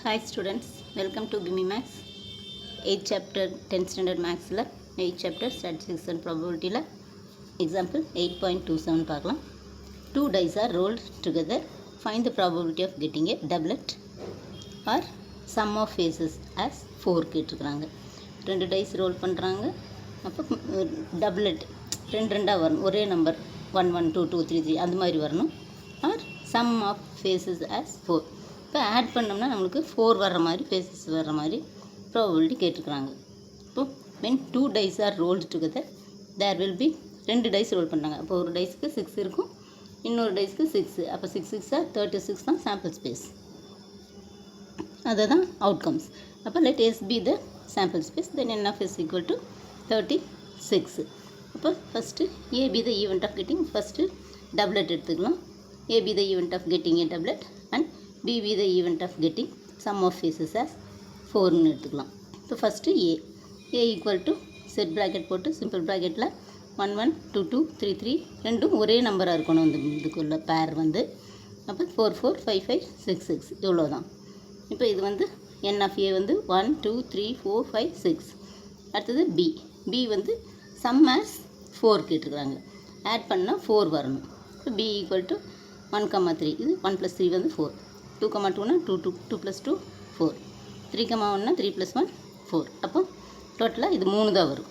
Hi students, welcome to Gimme Maths. 8th chapter 10th standard Maths la 8th chapter statistics and probability la example 8.27 பார்க்கலாம். Two dice are rolled together. Find the probability of getting a doublet or sum of faces as 4 கேட்டிருக்காங்க. ரெண்டு dies role பண்ணுறாங்க. அப்போ டபுளெட் ரெண்டு ரெண்டாக வரணும், ஒரே number 1 1 2 2 3 3 அந்த மாதிரி வரணும். Are sum of faces as 4. இப்போ ஆட் பண்ணோம்னா நம்மளுக்கு 4 வர்ற மாதிரி ஃபேஸஸ் வர்ற மாதிரி ப்ராபபிலிட்டி கேட்டிருக்கிறாங்க. இப்போ when 2 dice are rolled together there will be ரெண்டு டைஸ் ரோல் பண்ணுறாங்க. அப்போ ஒரு டைஸ்க்கு 6 இருக்கும், இன்னொரு டைஸ்க்கு 6. அப்போ 6 6 36 தான் சாம்பிள் ஸ்பேஸ், அதுதான் அவுட்கம்ஸ். அப்போ let S be the sample space, then n of s equal to 36. அப்போ first A be the event of getting, first doublet எடுத்துக்கலாம். A be the event of getting a doublet and B be the event of getting sum of faces as 4ன்னு எடுத்துக்கலாம். இப்போ first A equal to set bracket போட்டு simple ப்ராக்கெட்டில் 1 1 2 2 3 3 ரெண்டும் ஒரே நம்பராக இருக்கணும். இந்த இதுக்குள்ள பேர் வந்து அப்போ 4 4 5 5 6 6 இவ்வளோ தான். இப்போ இது வந்து n of A வந்து 1 2 3 4 5 6. அடுத்தது B வந்து சம் ஆஸ் 4 கேட்டிருக்காங்க. ஆட் பண்ணால் 4 வரணும். இப்போ B ஈக்குவல் டு 1 3, இது 1 + 3 வந்து 4, 2 2னா 2 2 2 + 2 4, 3 1னா 3 + 1 4. அப்போ டோட்டலாக இது 3 தான் வரும்.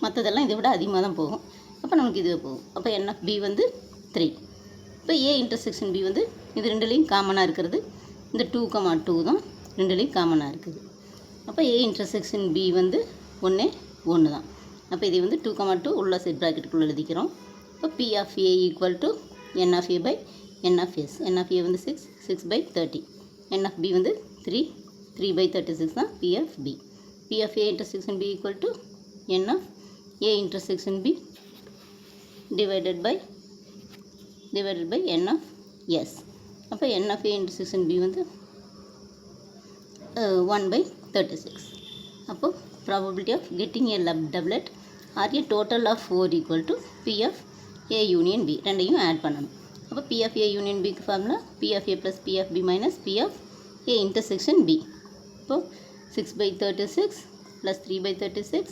மற்றதெல்லாம் இதை விட அதிகமாக தான் போகும். அப்போ நமக்கு இதுவே போகும். அப்போ n of B வந்து 3. இப்போ A இன்டர்செக்ஷன் B வந்து இது ரெண்டுலேயும் காமனாக இருக்கிறது. இந்த 2 2 தான் ரெண்டுலேயும் காமனாக இருக்குது. அப்போ A இன்டர்செக்ஷன் B வந்து 1 தான். அப்போ இது வந்து 2 2 உள்ள செட் ப்ராக்கெட்டுக்குள்ளே எழுதிக்கிறோம். இப்போ P of A equal to n of A by n of S. n of A வந்து 6 6 by 30, n of B வந்து 3 3 by 36 தான் P of B. P of A intersection B equal to n of A intersection B divided by n of S. அப்போ n of A intersection B வந்து 1 by 36. அப்போ probability of getting a doublet or a total of 4 equal to P of A union B. ரெண்டையும் add பண்ணணும். அப்போ P of A union B formula P of A plus P of B minus P of A intersection B. இப்போ 6 by 36 plus 3 by 36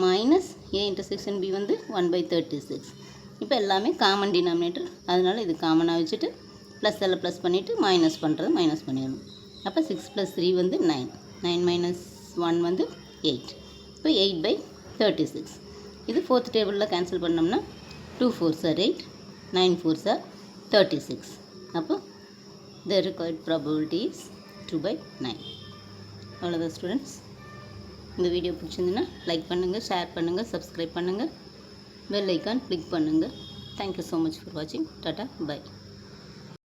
minus A intersection B வந்து 1 by 36. இப்போ எல்லாமே common denominator, அதனால் இது காமனாக வச்சுட்டு ப்ளஸ் எல்லாம் ப்ளஸ் பண்ணிவிட்டு மைனஸ் பண்ணுறது மைனஸ் பண்ணிடணும். அப்போ 6 + 3 வந்து 9, 9 - 1 வந்து 8. இப்போ 8 by 36. இது 4th டேபிளில் கேன்சல் பண்ணோம்னா 2 4s are 8, 9 4s are 36. அப்போ the required probability is 2 by 9. அவ்வளோதான் ஸ்டூடெண்ட்ஸ். இந்த வீடியோ பிடிச்சிருந்துன்னா லைக் பண்ணுங்கள், ஷேர் பண்ணுங்கள், சப்ஸ்கிரைப் பண்ணுங்கள், பெல் ஐக்கான் கிளிக் பண்ணுங்கள். தேங்க்யூ ஸோ மச் ஃபார் வாட்சிங். Tata by.